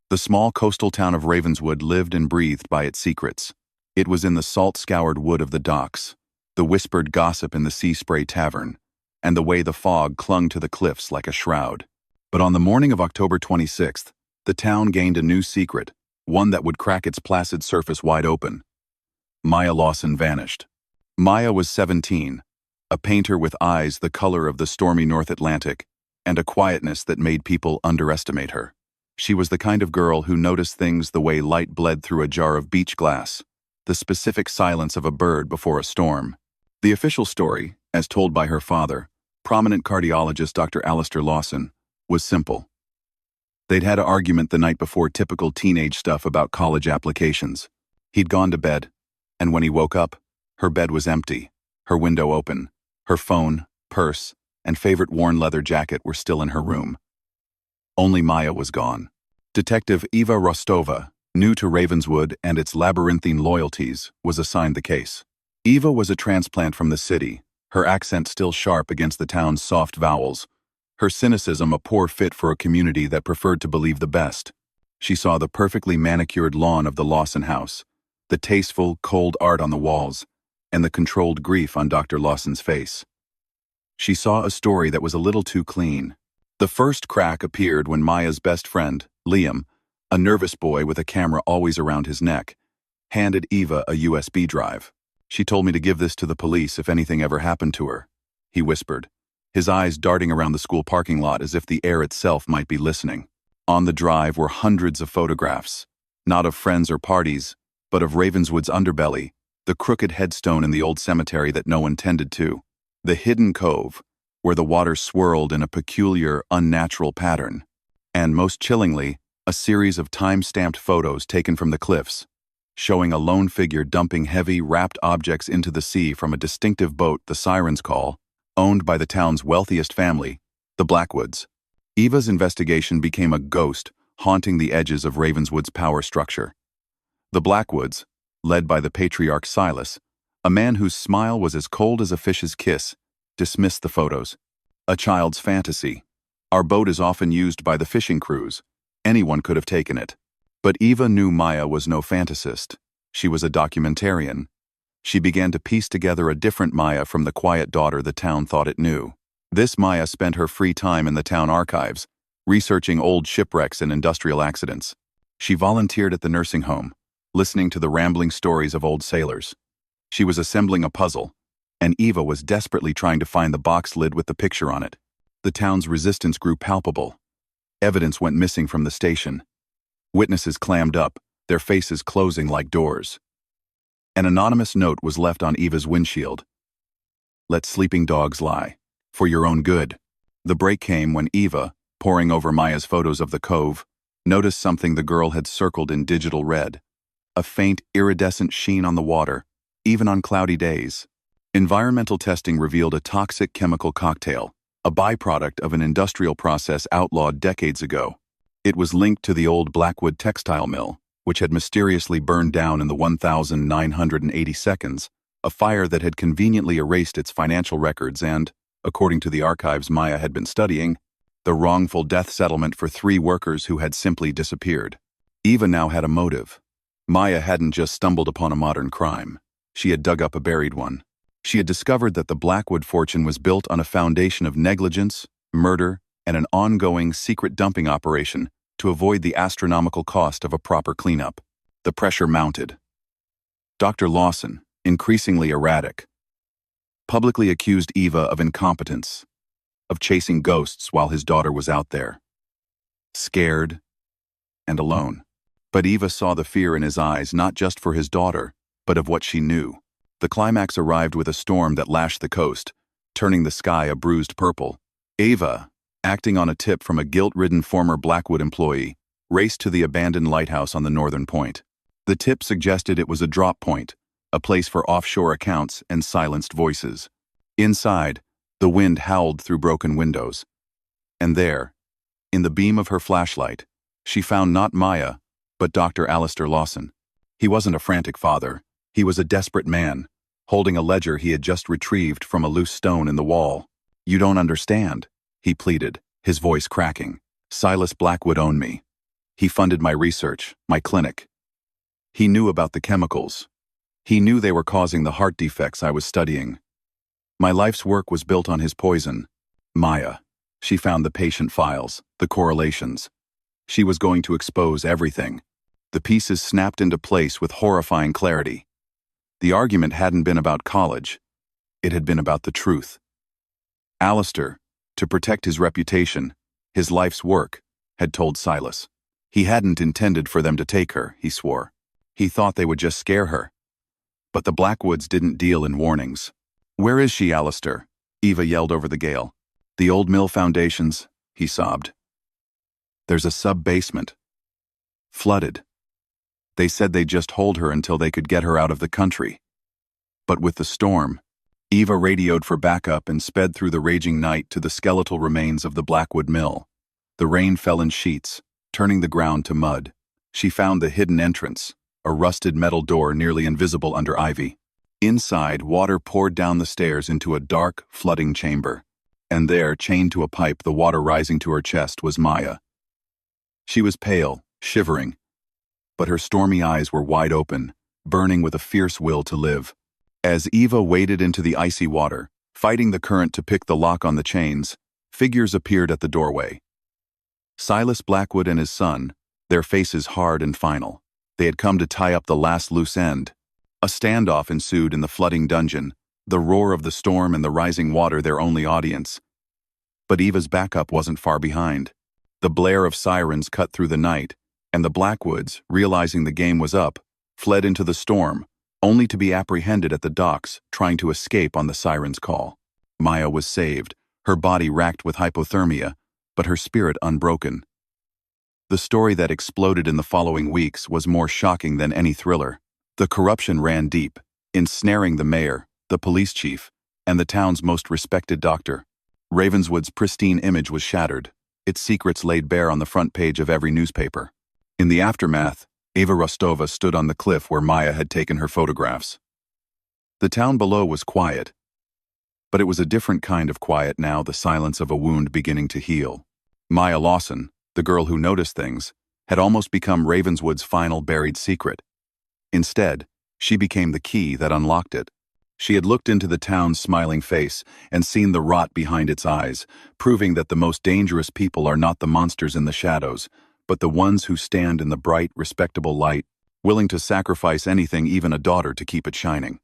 The small coastal town of Ravenswood lived and breathed by its secrets. It was in the salt-scoured wood of the docks, the whispered gossip in the Sea Spray Tavern, and the way the fog clung to the cliffs like a shroud. But on the morning of October 26th, the town gained a new secret, one that would crack its placid surface wide open. Maya Lawson vanished. Maya was 17, a painter with eyes the color of the stormy North Atlantic, and a quietness that made people underestimate her. She was the kind of girl who noticed things the way light bled through a jar of beach glass, the specific silence of a bird before a storm. The official story, as told by her father, prominent cardiologist Dr. Alistair Lawson, was simple. They'd had an argument the night before, typical teenage stuff about college applications. He'd gone to bed, and when he woke up, her bed was empty, her window open, her phone, purse, and favorite worn leather jacket were still in her room. Only Maya was gone. Detective Eva Rostova, new to Ravenswood and its labyrinthine loyalties, was assigned the case. Eva was a transplant from the city, her accent still sharp against the town's soft vowels, her cynicism a poor fit for a community that preferred to believe the best. She saw the perfectly manicured lawn of the Lawson house, the tasteful, cold art on the walls, and the controlled grief on Dr. Lawson's face. She saw a story that was a little too clean. The first crack appeared when Maya's best friend, Liam, a nervous boy with a camera always around his neck, handed Eva a USB drive. "She told me to give this to the police if anything ever happened to her," he whispered, his eyes darting around the school parking lot as if the air itself might be listening. On the drive were hundreds of photographs, not of friends or parties, but of Ravenswood's underbelly, the crooked headstone in the old cemetery that no one tended to, the hidden cove, where the water swirled in a peculiar, unnatural pattern, and most chillingly, a series of time-stamped photos taken from the cliffs, showing a lone figure dumping heavy, wrapped objects into the sea from a distinctive boat the sirens call, owned by the town's wealthiest family, the Blackwoods. Eva's investigation became a ghost haunting the edges of Ravenswood's power structure. The Blackwoods, led by the patriarch Silas, a man whose smile was as cold as a fish's kiss, dismissed the photos. "A child's fantasy. Our boat is often used by the fishing crews. Anyone could have taken it." But Eva knew Maya was no fantasist. She was a documentarian. She began to piece together a different Maya from the quiet daughter the town thought it knew. This Maya spent her free time in the town archives, researching old shipwrecks and industrial accidents. She volunteered at the nursing home, listening to the rambling stories of old sailors. She was assembling a puzzle, and Eva was desperately trying to find the box lid with the picture on it. The town's resistance grew palpable. Evidence went missing from the station. Witnesses clammed up, their faces closing like doors. An anonymous note was left on Eva's windshield. "Let sleeping dogs lie. For your own good." The break came when Eva, poring over Maya's photos of the cove, noticed something the girl had circled in digital red. A faint, iridescent sheen on the water, even on cloudy days. Environmental testing revealed a toxic chemical cocktail, a byproduct of an industrial process outlawed decades ago. It was linked to the old Blackwood textile mill, which had mysteriously burned down in the 1980 seconds, a fire that had conveniently erased its financial records and, according to the archives Maya had been studying, the wrongful death settlement for 3 workers who had simply disappeared. Eva now had a motive. Maya hadn't just stumbled upon a modern crime. She had dug up a buried one. She had discovered that the Blackwood fortune was built on a foundation of negligence, murder, and an ongoing secret dumping operation to avoid the astronomical cost of a proper cleanup. The pressure mounted. Dr. Lawson, increasingly erratic, publicly accused Eva of incompetence, of chasing ghosts while his daughter was out there, scared and alone. But Eva saw the fear in his eyes not just for his daughter, but of what she knew. The climax arrived with a storm that lashed the coast, turning the sky a bruised purple. Eva, acting on a tip from a guilt-ridden former Blackwood employee, raced to the abandoned lighthouse on the northern point. The tip suggested it was a drop point, a place for offshore accounts and silenced voices. Inside, the wind howled through broken windows. And there, in the beam of her flashlight, she found not Maya, but Dr. Alistair Lawson. He wasn't a frantic father. He was a desperate man, holding a ledger he had just retrieved from a loose stone in the wall. "You don't understand," he pleaded, his voice cracking. "Silas Blackwood owned me. He funded my research, my clinic. He knew about the chemicals. He knew they were causing the heart defects I was studying. My life's work was built on his poison. Maya. She found the patient files, the correlations. She was going to expose everything. The pieces snapped into place with horrifying clarity. The argument hadn't been about college. It had been about the truth. Alistair, to protect his reputation, his life's work, had told Silas. He hadn't intended for them to take her, he swore. He thought they would just scare her. But the Blackwoods didn't deal in warnings. "Where is she, Alistair?" Eva yelled over the gale. "The old mill foundations," he sobbed. "There's a sub-basement. Flooded. They said they'd just hold her until they could get her out of the country. But with the storm..." Eva radioed for backup and sped through the raging night to the skeletal remains of the Blackwood mill. The rain fell in sheets, turning the ground to mud. She found the hidden entrance, a rusted metal door nearly invisible under ivy. Inside, water poured down the stairs into a dark, flooding chamber. And there, chained to a pipe, the water rising to her chest, was Maya. She was pale, shivering, but her stormy eyes were wide open, burning with a fierce will to live. As Eva waded into the icy water, fighting the current to pick the lock on the chains, figures appeared at the doorway. Silas Blackwood and his son, their faces hard and final. They had come to tie up the last loose end. A standoff ensued in the flooding dungeon, the roar of the storm and the rising water their only audience. But Eva's backup wasn't far behind. The blare of sirens cut through the night, and the Blackwoods, realizing the game was up, fled into the storm, only to be apprehended at the docks, trying to escape on the siren's call. Maya was saved, her body racked with hypothermia, but her spirit unbroken. The story that exploded in the following weeks was more shocking than any thriller. The corruption ran deep, ensnaring the mayor, the police chief, and the town's most respected doctor. Ravenswood's pristine image was shattered, its secrets laid bare on the front page of every newspaper. In the aftermath, Eva Rostova stood on the cliff where Maya had taken her photographs. The town below was quiet, but it was a different kind of quiet now, the silence of a wound beginning to heal. Maya Lawson, the girl who noticed things, had almost become Ravenswood's final buried secret. Instead, she became the key that unlocked it. She had looked into the town's smiling face and seen the rot behind its eyes, proving that the most dangerous people are not the monsters in the shadows, but the ones who stand in the bright, respectable light, willing to sacrifice anything, even a daughter, to keep it shining.